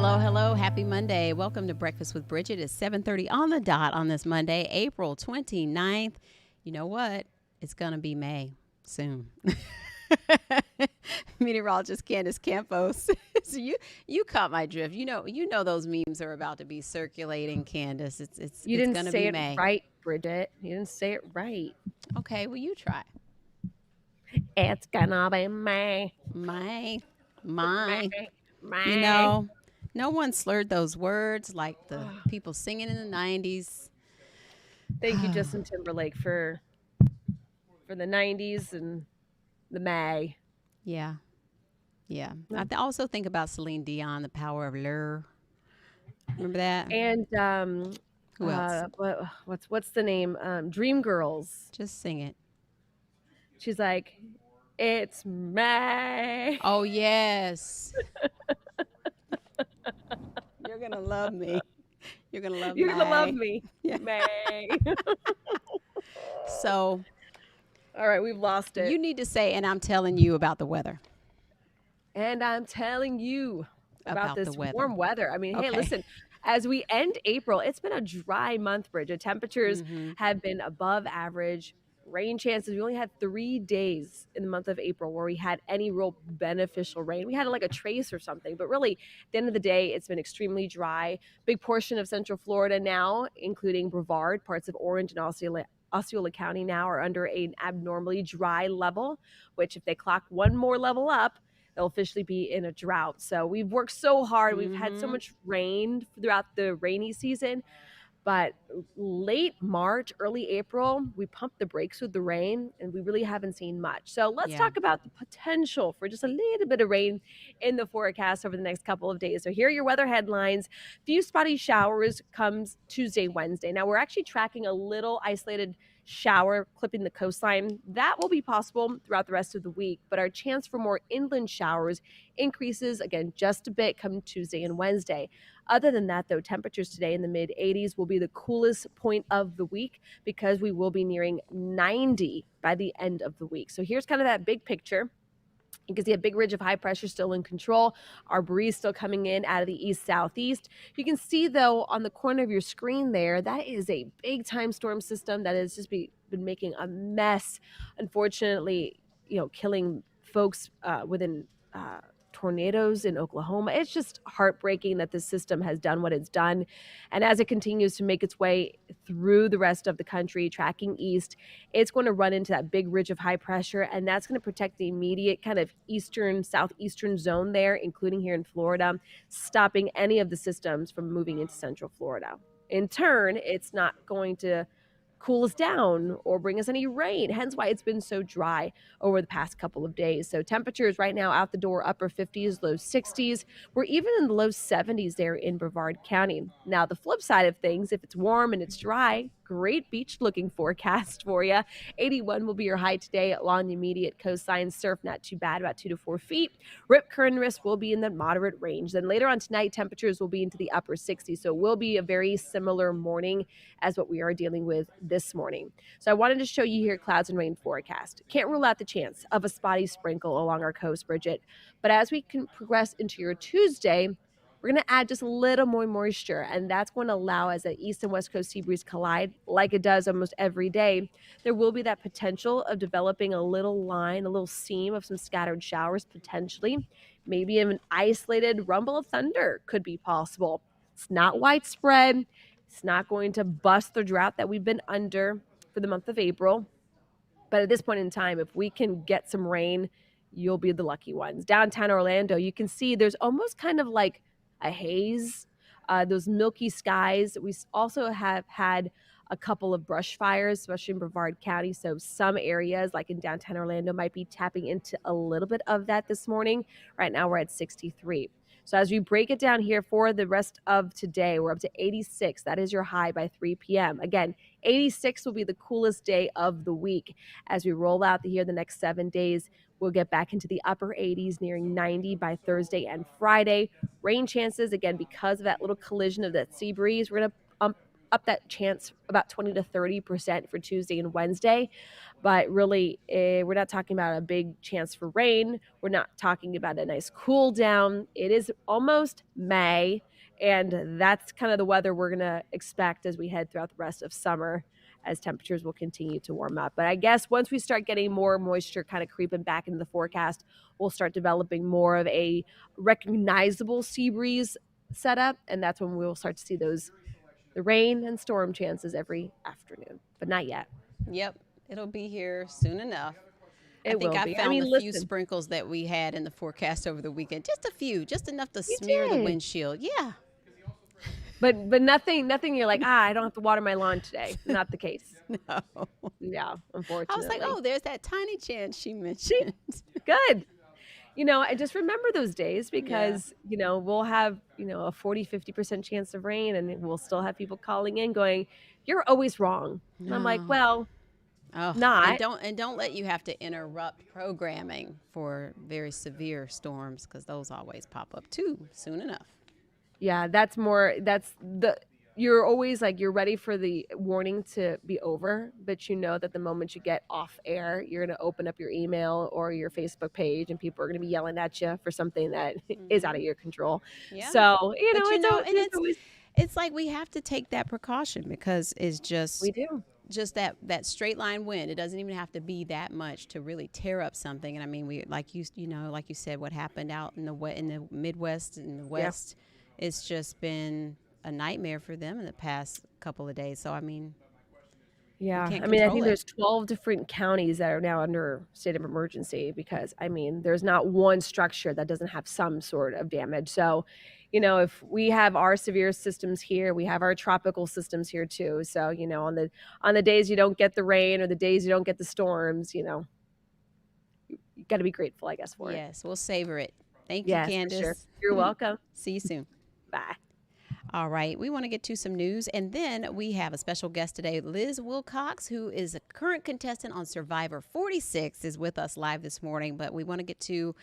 Hello, hello. Happy Monday. Welcome to Breakfast with Bridgett. It's 7:30 on the dot on this Monday, April 29th. You know what? It's going to be May soon. Meteorologist Candace Campos. So you caught my drift. You know those memes are about to be circulating, Candace. It's You it's didn't going to say be it May. right, Bridget. You didn't say it right. Okay, well you try. It's gonna be May. My May. my. You May. know, no one slurred those words like the people singing in the 90s. Thank you, Justin Timberlake, for the 90s and the May. Yeah. Yeah. I also think about Celine Dion, The Power of Lure. Remember that? And Who else? what's the name? Dreamgirls. Just sing it. She's like, it's May. Oh, yes. You're going to love me. You're going to love You're gonna love May. me, Yeah. May. So All right, we've lost it. you need to say, and I'm telling you about the weather. And I'm telling you about About the this weather. warm weather. I mean, hey, Okay. listen, as we end April, it's been a dry month, Bridget. Temperatures Mhm. have been above average. Rain chances, we only had 3 days in the month of April where we had any real beneficial rain. We had like a trace or something, but really, at the end of the day, it's been extremely dry. Big portion of Central Florida now, including Brevard, parts of Orange and Osceola County now are under an abnormally dry level, which if they clock one more level up, they'll officially be in a drought. So we've worked so hard. We've had so Mhm. much rain throughout the rainy season. But late March, early April, we pumped the brakes with the rain and we really haven't seen much. So let's Yeah. talk about the potential for just a little bit of rain in the forecast over the next couple of days. So here are your weather headlines. Few spotty showers comes Tuesday, Wednesday. Now we're actually tracking a little isolated shower clipping the coastline. That will be possible throughout the rest of the week, but our chance for more inland showers increases again just a bit come Tuesday and Wednesday. Other than that, though, temperatures today in the mid 80s will be the coolest point of the week because we will be nearing 90 by the end of the week. So here's kind of that big picture. You can see a big ridge of high pressure still in control. Our breeze still coming in out of the east southeast. You can see, though, on the corner of your screen there, that is a big time storm system that has just been making a mess. Unfortunately, killing folks within tornadoes in Oklahoma. It's just heartbreaking that this system has done what it's done. And as it continues to make its way through the rest of the country, tracking east, it's going to run into that big ridge of high pressure, and that's going to protect the immediate kind of eastern, southeastern zone there, including here in Florida, stopping any of the systems from moving into central Florida. In turn, it's not going to cool us down or bring us any rain, hence why it's been so dry over the past couple of days. So temperatures right now out the door, upper 50s, low 60s. We're even in the low 70s there in Brevard County. Now, the flip side of things, if it's warm and it's dry, great beach looking forecast for you. 81 will be your high today along the immediate coastline. Surf not too bad, about 2 to 4 feet. Rip current risk will be in the moderate range. Then later on tonight, temperatures will be into the upper 60s. So it will be a very similar morning as what we are dealing with this morning. So I wanted to show you here clouds and rain forecast. Can't rule out the chance of a spotty sprinkle along our coast, Bridget. But as we can progress into your Tuesday, we're going to add just a little more moisture, and that's going to allow, as the east and west coast sea breeze collide, like it does almost every day, there will be that potential of developing a little line, a little seam of some scattered showers, potentially. Maybe an isolated rumble of thunder could be possible. It's not widespread. It's not going to bust the drought that we've been under for the month of April. But at this point in time, if we can get some rain, you'll be the lucky ones. Downtown Orlando, you can see there's almost kind of like a haze, those milky skies. We also have had a couple of brush fires, especially in Brevard County. So some areas, like in downtown Orlando, might be tapping into a little bit of that this morning. Right now, we're at 63. So as we break it down here for the rest of today, we're up to 86. That is your high by 3 p.m. Again, 86 will be the coolest day of the week. As we roll out the next 7 days, we'll get back into the upper 80s, nearing 90 by Thursday and Friday. Rain chances, again, because of that little collision of that sea breeze, we're going to up that chance about 20 to 30% for Tuesday and Wednesday. But really, we're not talking about a big chance for rain. We're not talking about a nice cool down. It is almost May, and that's kind of the weather we're going to expect as we head throughout the rest of summer, as temperatures will continue to warm up. But I guess once we start getting more moisture kind of creeping back into the forecast, we'll start developing more of a recognizable sea breeze setup, and that's when we will start to see the rain and storm chances every afternoon, but not yet. Yep, it'll be here soon enough. I It think will I be. I found the mean, few listen, sprinkles that we had in the forecast over the weekend. Just a few, just enough to you smear the did. windshield. Yeah. But nothing you're like, I don't have to water my lawn today. Not the case. No. Yeah, I was like, unfortunately. oh, there's that tiny chance she See, mentioned. good. I just remember those days Yeah. because, we'll have, a 40-50% chance of rain and we'll still have people calling in going, you're always wrong. And I'm like, No. well, Oh, and not. don't let you have to interrupt programming for very severe storms because those always pop up too soon enough. Yeah, you're always like, you're ready for the warning to be over, but you know that the moment you get off air, you're going to open up your email or your Facebook page and people are going to be yelling at you for something that is out of your control. Yeah. So, But and there's always, it's like we have to take that precaution because it's we do. just that straight line wind. It doesn't even have to be that much to really tear up something. And I mean, we like like you said, what happened out in the Midwest and the Yeah. West, it's just been a nightmare for them in the past couple of days. So I mean, we Yeah. can't I mean, I control think it. there's 12 different counties that are now under state of emergency because, I mean, there's not one structure that doesn't have some sort of damage. So, if we have our severe systems here, we have our tropical systems here too. So, on the days you don't get the rain or the days you don't get the storms, you got to be grateful, I guess, for it. Yes, we'll savor it. Thank you, Yes, for sure. Candace. You're welcome. See you soon. Bye. All right, we want to get to some news, and then we have a special guest today. Liz Wilcox, who is a current contestant on Survivor 46, is with us live this morning, but we want to get to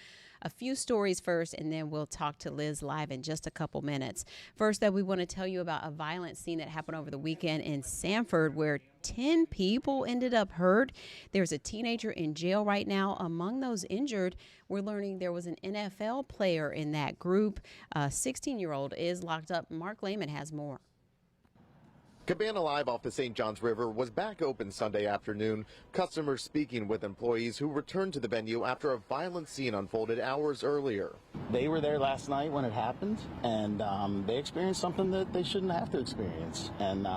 a few stories first, and then we'll talk to Liz live in just a couple minutes. First, we want to tell you about a violent scene that happened over the weekend in Sanford where 10 people ended up hurt. There's a teenager in jail right now. Among those injured, we're learning there was an NFL player in that group. A 16-year-old is locked up. Mark Lehman has more. Cabana Live off the St. Johns River was back open Sunday afternoon. Customers speaking with employees who returned to the venue after a violent scene unfolded hours earlier. They were there last night when it happened, and they experienced something that they shouldn't have to experience. And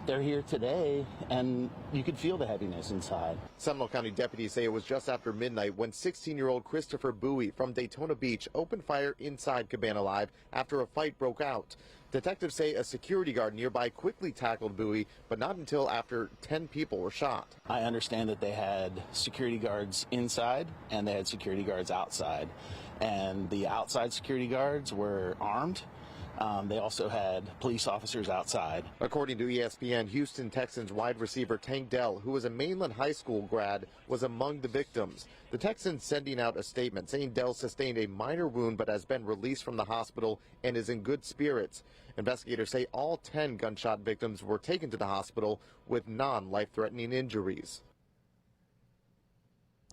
they're here today, and you could feel the heaviness inside. Seminole County deputies say it was just after midnight when 16-year-old Christopher Bowie from Daytona Beach opened fire inside Cabana Live after a fight broke out. Detectives say a security guard nearby quickly tackled Bowie, but not until after 10 people were shot. I understand that they had security guards inside, and they had security guards outside. And the outside security guards were armed. They also had police officers outside. According to ESPN, Houston Texans wide receiver Tank Dell, who was a Mainland High School grad, was among the victims. The Texans sending out a statement saying Dell sustained a minor wound but has been released from the hospital and is in good spirits. Investigators say all 10 gunshot victims were taken to the hospital with non-life-threatening injuries.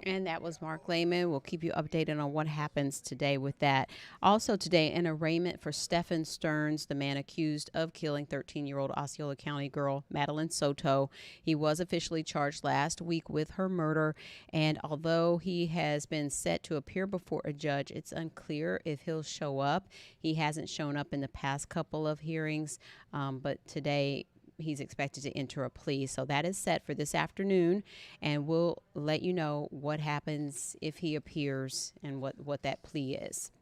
And that was Mark Lehman. We'll keep you updated on what happens today with that. Also today, an arraignment for Stephen Stearns, the man accused of killing 13-year-old Osceola County girl Madeline Soto. He was officially charged last week with her murder, and although he has been set to appear before a judge, it's unclear if he'll show up. He hasn't shown up in the past couple of hearings, but today he's expected to enter a plea. So that is set for this afternoon, and we'll let you know what happens if he appears and what that plea is.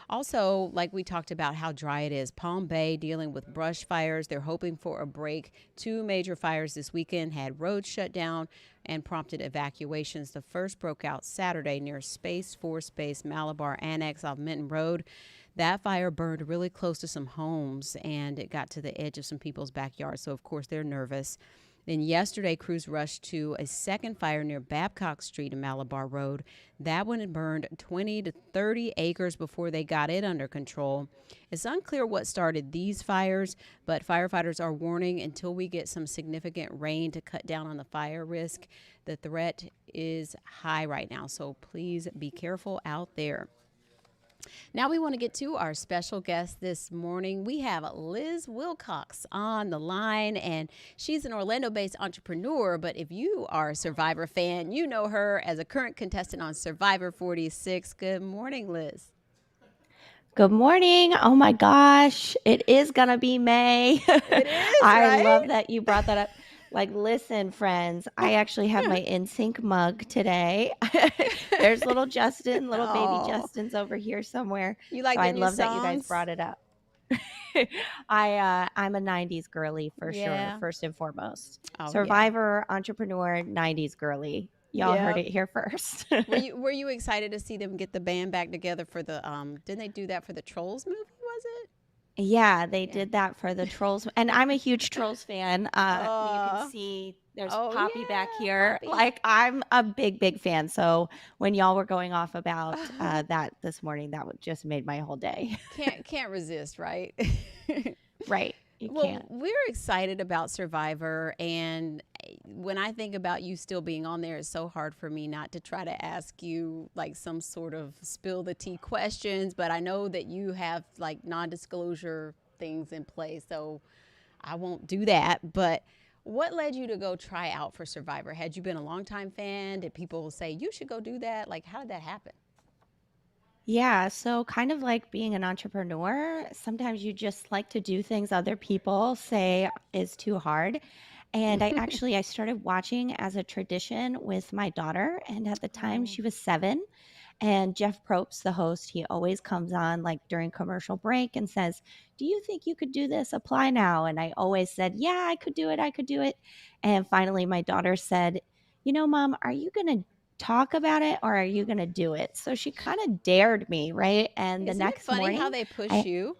Also, like we talked about how dry it is, Palm Bay dealing with brush fires. They're hoping for a break. 2 major fires this weekend had roads shut down and prompted evacuations. The first broke out Saturday near Space Force Base Malabar Annex off Minton Road. That fire burned really close to some homes, and it got to the edge of some people's backyards. So, of course, they're nervous. Then yesterday, crews rushed to a second fire near Babcock Street and Malabar Road. That one had burned 20 to 30 acres before they got it under control. It's unclear what started these fires, but firefighters are warning until we get some significant rain to cut down on the fire risk. The threat is high right now, so please be careful out there. Now we want to get to our special guest this morning. We have Liz Wilcox on the line, and she's an Orlando-based entrepreneur, but if you are a Survivor fan, you know her as a current contestant on Survivor 46. Good morning, Liz. Good morning. Oh my gosh, it is gonna be May. It is, I right? love that you brought that up. Like, listen, friends, I actually have my NSYNC mug today. There's little Justin, little baby Oh, Justin's over here somewhere. you like So the I new love that you guys songs? brought it up. I'm a 90s girly for sure, Yeah. first and foremost. Oh, yeah. Survivor, entrepreneur, 90s girly. Y'all heard Yep. it here first. Were you excited to see them get the band back together for the didn't they do that for the Trolls movie, was it? Yeah, they Yeah. did that for the Trolls, and I'm a huge Trolls fan. You Uh, can see there's oh Poppy back yeah, here. Poppy. Like, I'm a big fan. So when y'all were going off about that this morning, that just made my whole day. Can't resist, right? Right. You Well, can't. we're excited about Survivor, and when I think about you still being on there, it's so hard for me not to try to ask you like some sort of spill the tea questions, but I know that you have like non-disclosure things in place, so I won't do that. But what led you to go try out for Survivor? Had you been a longtime fan? Did people say you should go do that? Like, how did that happen? Yeah, so kind of like being an entrepreneur, sometimes you just like to do things other people say is too hard. And I started watching as a tradition with my daughter, and at the time Oh, she was 7. And Jeff Probst, the host, he always comes on like during commercial break and says, "Do you think you could do this? Apply now." And I always said, "Yeah, I could do it. I could do it." And finally, my daughter said, Mom, are you going to talk about it or are you going to do it? So she kind of dared me, right? And the isn't it next funny how morning, they push I, you?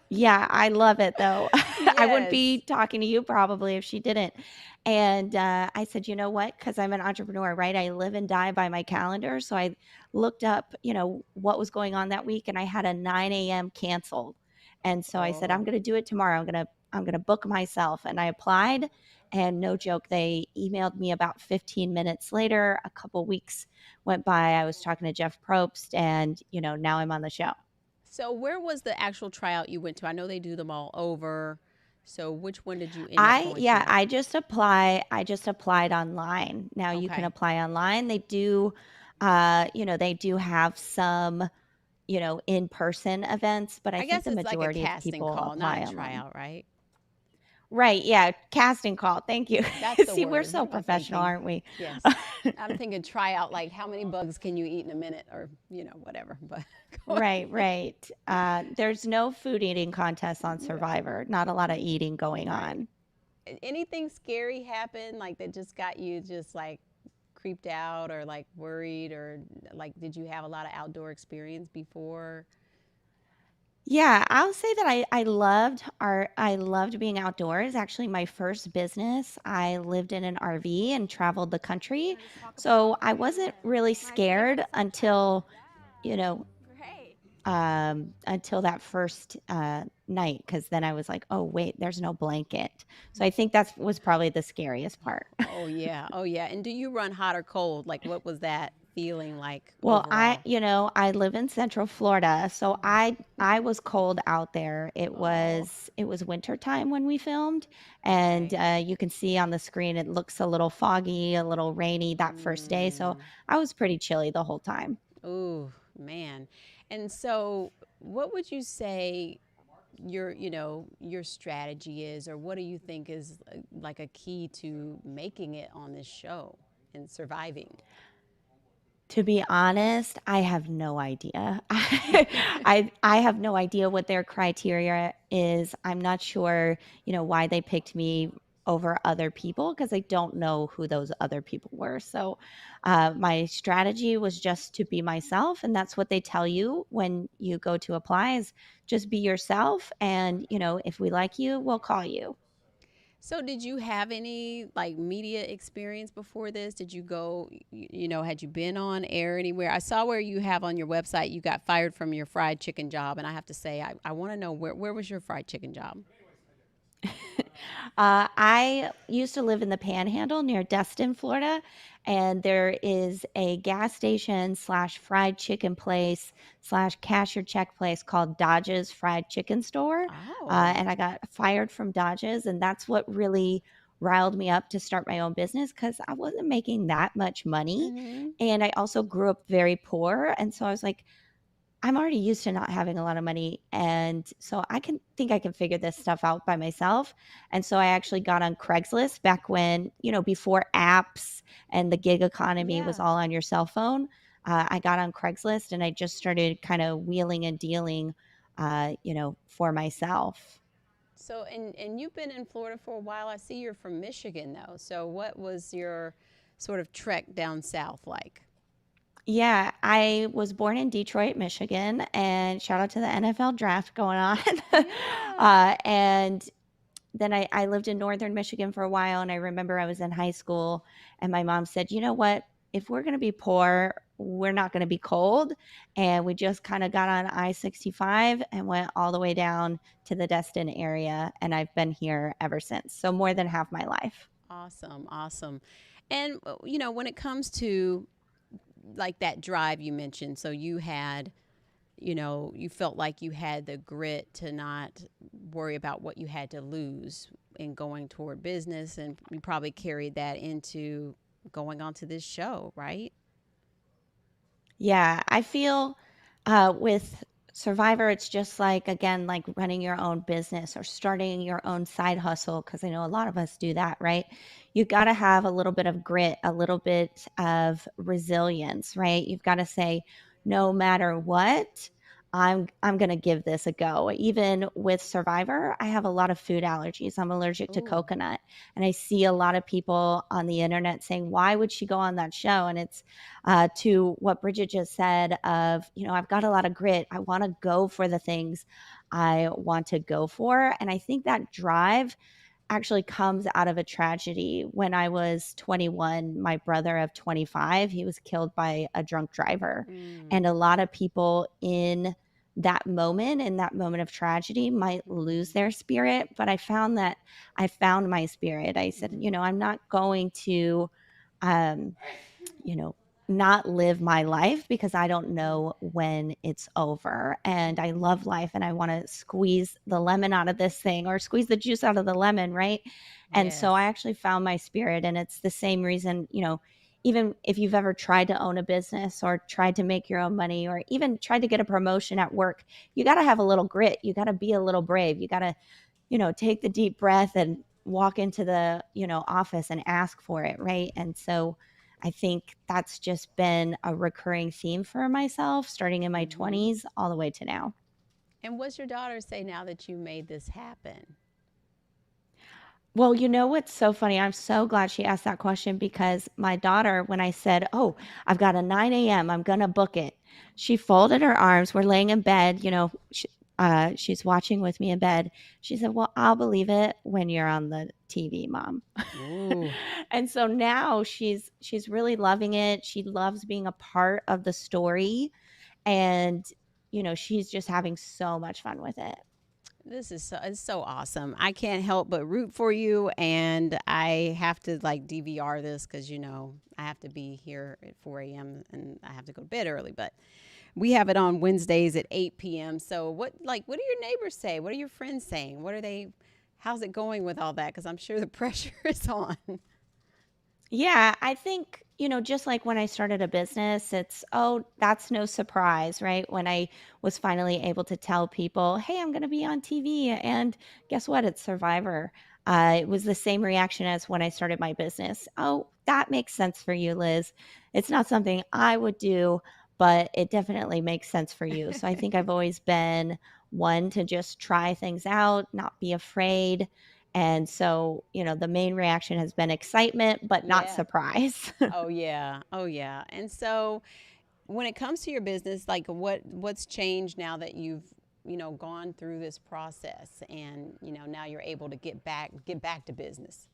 yeah, I love it though. I wouldn't Yes. be talking to you probably if she didn't. And I said, you know what? Because I'm an entrepreneur, right? I live and die by my calendar. So I looked up, what was going on that week, and I had a 9 a.m. canceled. And so I said, I'm Oh. going to do it tomorrow. I'm gonna book myself. And I applied, and no joke, they emailed me about 15 minutes later. A couple weeks went by. I was talking to Jeff Probst, and now I'm on the show. So where was the actual tryout you went to? I know they do them all over. So which one did you end up going to? I just applied online. Now you can Okay. apply online. They do they do have some, in-person events, but I I think guess the it's like a majority of casting people call, not apply a online. tryout, right? Right, yeah, casting call. Thank you. That's the See, we're word. so What am I professional, thinking? aren't we? Yes. I'm thinking tryout, like how many bugs can you eat in a minute or, whatever. But go ahead. Right. There's no food eating contest on Yeah. Survivor. Not a lot of eating going Right. on. Anything scary happen like that just got you just like creeped out or like worried or like did you have a lot of outdoor experience before? Yeah, I'll say that I loved being outdoors. Actually, my first business, I lived in an RV and traveled the country. So I wasn't really scared you know, until that first night, because then I was like, oh wait, there's no blanket. So I think that was probably the scariest part. Oh yeah. Oh yeah. And do you run hot or cold? Like what was that feeling like Well, overall? I live in Central Florida, so I was cold out there. Oh, It was winter time when we filmed, and okay. you can see on the screen it looks a little foggy, a little rainy that first day. So Mm. I was pretty chilly the whole time. Ooh, man. And so what would you say your strategy is, or what do you think is like a key to making it on this show and surviving? To be honest, I have no idea. I have no idea what their criteria is. I'm not sure, why they picked me over other people, because I don't know who those other people were. So my strategy was just to be myself, and that's what they tell you when you go to apply is just be yourself, and if we like you, we'll call you. So did you have any like media experience before this? Did you go, had you been on air anywhere? I saw where you have on your website you got fired from your fried chicken job. And I have to say, I want to know where was your fried chicken job? I used to live in the Panhandle near Destin, Florida, and there is a gas station slash fried chicken place slash cashier check place called Dodge's Fried Chicken Store. Oh. And I got fired from Dodge's, and that's what really riled me up to start my own business because I wasn't making that much money. Mm-hmm. And I also grew up very poor. And so I was like, I'm already used to not having a lot of money, and so I can figure this stuff out by myself. And so I actually got on Craigslist back when, before apps and the gig economy was Yeah. all on your cell phone. I got on Craigslist and I just started kind of wheeling and dealing, for myself. So and you've been in Florida for a while. I see you're from Michigan though. So what was your sort of trek down south like? Yeah, I was born in Detroit, Michigan, and shout out to the NFL draft going on. Yeah. And then I lived in northern Michigan for a while, and I remember I was in high school, and my mom said, "You know what? If we're going to be poor, we're not going to be cold." And we just kind of got on I-65 and went all the way down to the Destin area, and I've been here ever since. So more than half my life. Awesome, awesome. And when it comes to like that drive you mentioned, so you had, you felt like you had the grit to not worry about what you had to lose in going toward business, and you probably carried that into going on to this show, right? Yeah, I feel with Survivor, it's just like, again, like running your own business or starting your own side hustle, because I know a lot of us do that, right? You got to have a little bit of grit, a little bit of resilience, right? You've got to say, no matter what, I'm going to give this a go. Even with Survivor, I have a lot of food allergies. I'm allergic to Ooh. coconut, and I see a lot of people on the internet saying, "Why would she go on that show?" And it's to what Bridget just said of, I've got a lot of grit. I want to go for the things I want to go for. And I think that drive actually comes out of a tragedy. When I was 21, my brother of 25, he was killed by a drunk driver. Mm. And a lot of people in that moment of tragedy might lose Mhm. their spirit. But I found my spirit. I said, Mhm. I'm not going to, um, you know, not live my life because I don't Mhm. know when it's over. And I Mhm. love life and I want to squeeze the lemon out of this thing or squeeze the juice out of the lemon, right? And so I Yes. actually found my spirit. And it's the same reason, even if you've ever tried to own a business or tried to make your own money or even tried to get a promotion at work, you got to have a little grit. You got to be a little brave. You got to, take the deep breath and walk into the, office and ask for it, right? And so I think that's just been a recurring theme for myself starting in my Mhm. 20s all the way to now. And what's your daughter say now that you made this happen? Well, you know what's so funny? I'm so glad she asked that question because my daughter, when I said, "Oh, I've got a 9 a.m., I'm going to book it," she folded her arms. We're laying in bed, she's watching with me in bed. She said, "Well, I'll believe it when you're on the TV, Mom." Ooh. And so now she's really loving it. She loves being a part of the story, and she's just having so much fun with it. This is it's so awesome. I can't help but root for you, and I have to like DVR this because I have to be here at 4 a.m. and I have to go to bed early. But we have it on Wednesdays at 8 p.m. So what do your neighbors say? What are your friends saying? What are they? How's it going with all that? Because I'm sure the pressure is on. Yeah, I think, just like when I started a business, it's, oh, that's no surprise, right? When I was finally able to tell people, "Hey, I'm going to be on TV." And guess what? It's Survivor. It was the same reaction as when I started my business. "Oh, that makes sense for you, Liz. It's not something I would do, but it definitely makes sense for you." So I think I've always been one to just try things out, not be afraid. And so, the main reaction has been excitement, but not Yeah. surprise. Oh yeah. Oh yeah. And so when it comes to your business, like what's changed now that you've gone through this process and, now you're able to get back to business?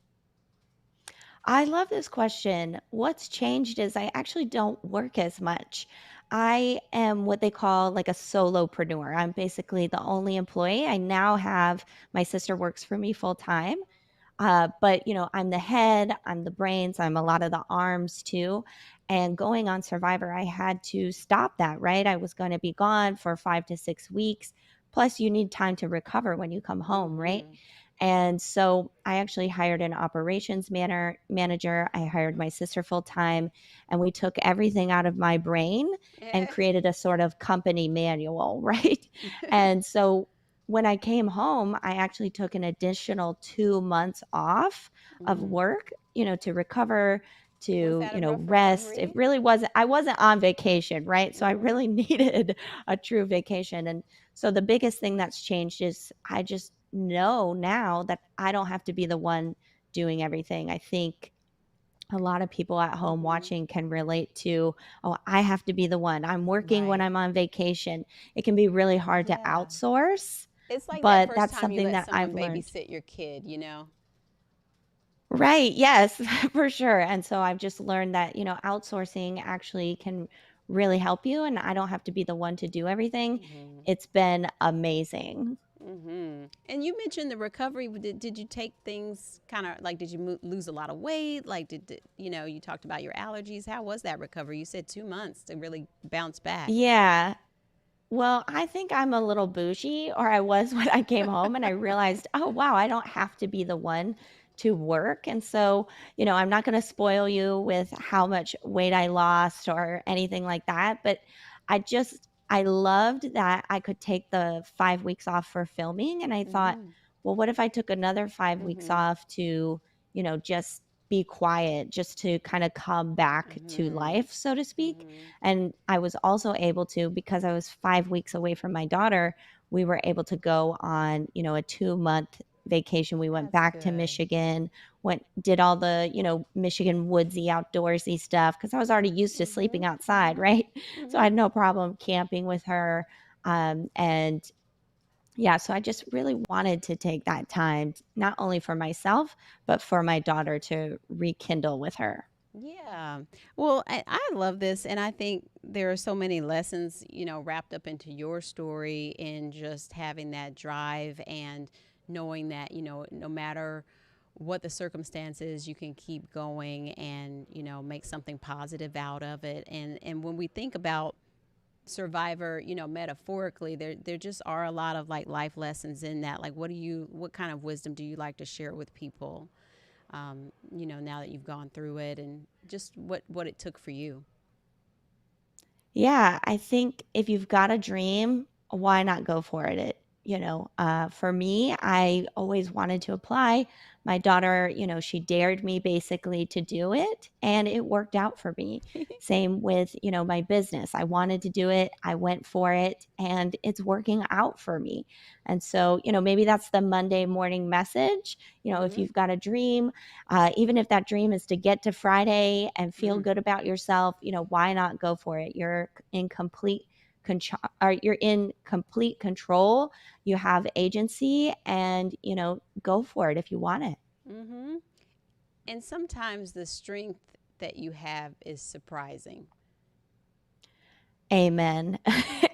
I love this question. What's changed is I actually don't work as much. I am what they call like a solopreneur. I'm basically the only employee. I now have my sister works for me full time. But I'm the head, I'm the brains, I'm a lot of the arms too. And going on Survivor, I had to stop that, right? I was going to be gone for 5 to 6 weeks. Plus, you need time to recover when you come home, right? Mm-hmm. And so I actually hired an operations manager. I hired my sister full time, and we took everything out of my brain and created a sort of company manual, right? And so when I came home, I actually took an additional 2 months off of Mm. work, to recover, Was to, that a rough rest. It recovery? really wasn't, I wasn't on vacation, right? So I Mm-hmm. really needed a true vacation. And so the biggest thing that's changed is I just know now that I don't have to be the one doing everything. I think a lot of people at home Mm-hmm. watching can relate to, oh, I have to be the one. I'm working when Right. I'm on vacation. It can be really hard to Yeah. outsource, It's like that but first that's time you something let that I've someone learned. babysit your kid. Right. Yes, for sure. And so I've just learned that, outsourcing actually can really help you, and I don't have to be the one to do everything. Mm-hmm. It's been amazing. Mm-hmm. And you mentioned the recovery. Did you take things kind of like, did you lose a lot of weight? Like, you talked about your allergies. How was that recovery? You said 2 months to really bounce back. Yeah. Well, I think I'm a little bougie, or I was when I came home and I realized, oh, wow, I don't have to be the one to work. And so, I'm not going to spoil you with how much weight I lost or anything like that. But I loved that I could take the 5 weeks off for filming. And I thought, Mm-hmm. well, what if I took another 5 weeks Mm-hmm. off to, just be quiet, just to kind of come back to Mm-hmm. life, so to speak. Mm-hmm. And I was also able to, because I was 5 weeks away from my daughter, we were able to go on, a 2 month vacation. We went That's back to good. Michigan, did all the, Michigan woodsy outdoorsy stuff, because I was already used to Mm-hmm. sleeping outside, Mm-hmm. right? So I Mm-hmm. had no problem camping with her. And yeah, so I just really wanted to take that time, not only for myself, but for my daughter, to rekindle with her. Yeah. Well, I love this. And I think there are so many lessons, wrapped up into your story in just having that drive and knowing that, no matter what the circumstances, you can keep going and, make something positive out of it. And when we think about Survivor, metaphorically, there just are a lot of like life lessons in that. Like, what kind of wisdom do you like to share with people? Now that you've gone through it and just what it took for you. Yeah, I think if you've got a dream, why not go for it? For me, I always wanted to apply. My daughter, she dared me basically to do it, and it worked out for me. Same with, my business. I wanted to do it. I went for it, and it's working out for me. And so, maybe that's the Monday morning message. If Mm-hmm. you've got a dream, even if that dream is to get to Friday and feel Mm-hmm. good about yourself, why not go for it? You're in complete control. You have agency, and go for it if you want it. Mm-hmm. And sometimes the strength that you have is surprising. Amen.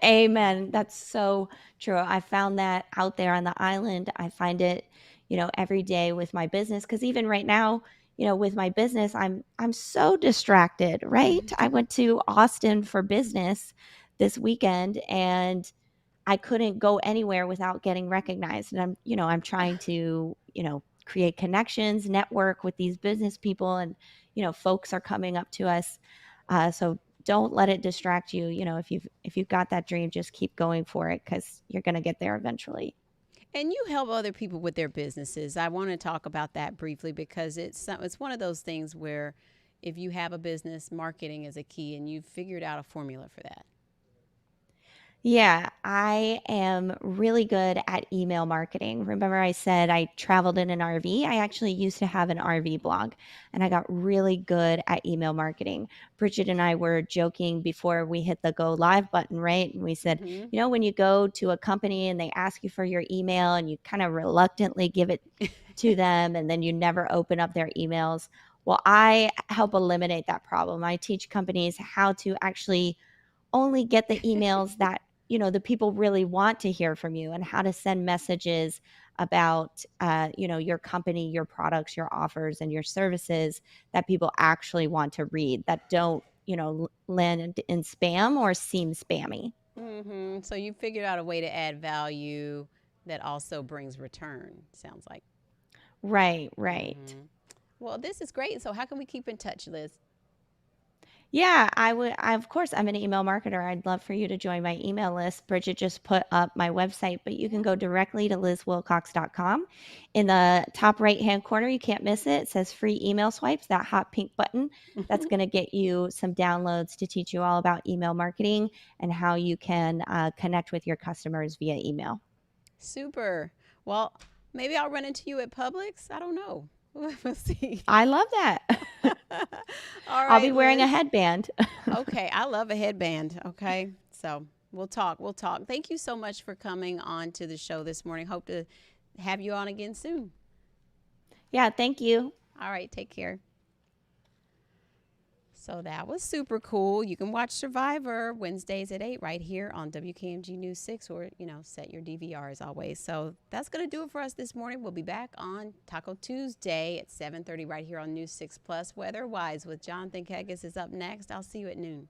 Amen. That's so true. I found that out there on the island. I find it, every day with my business, cuz even right now, with my business, I'm so distracted, right? I went to Austin for business this weekend, and I couldn't go anywhere without getting recognized. And I'm trying to, create connections, network with these business people, and, folks are coming up to us. So don't let it distract you. If you've got that dream, just keep going for it, because you're going to get there eventually. And you help other people with their businesses. I want to talk about that briefly because it's one of those things where if you have a business, marketing is a key and you've figured out a formula for that. Yeah, I am really good at email marketing. Remember, I said I traveled in an RV? I actually used to have an RV blog, and I got really good at email marketing. Bridget and I were joking before we hit the go live button, right? And we said, Hmm. when you go to a company and they ask you for your email and you kind of reluctantly give it to them, and then you never open up their emails. Well, I help eliminate that problem. I teach companies how to actually only get the emails that the people really want to hear from you, and how to send messages about your company, your products, your offers, and your services that people actually want to read, that don't land in spam or seem spammy. So you figured out a way to add value that also brings return, sounds like. Right. Well, this is great. So how can we keep in touch, Liz? Yeah, of course, I'm an email marketer. I'd love for you to join my email list. Bridget just put up my website, but you can go directly to lizwilcox.com. In the top right-hand corner, you can't miss it. It says free email swipes, that hot pink button. That's going to get you some downloads to teach you all about email marketing and how you can connect with your customers via email. Super. Well, maybe I'll run into you at Publix. I don't know. We'll see. I love that. All I'll be right, wearing a Liz. headband. Okay, I love a headband. Okay, so we'll talk. We'll talk. Thank you so much for coming on to the show this morning. Hope to have you on again soon. Yeah, thank you. All right, take care. So that was super cool. You can watch Survivor Wednesdays at 8 right here on WKMG News 6, or, set your DVR as always. So that's going to do it for us this morning. We'll be back on Taco Tuesday at 7:30 right here on News 6 Plus. Weather-wise with Jonathan Kegis is up next. I'll see you at noon.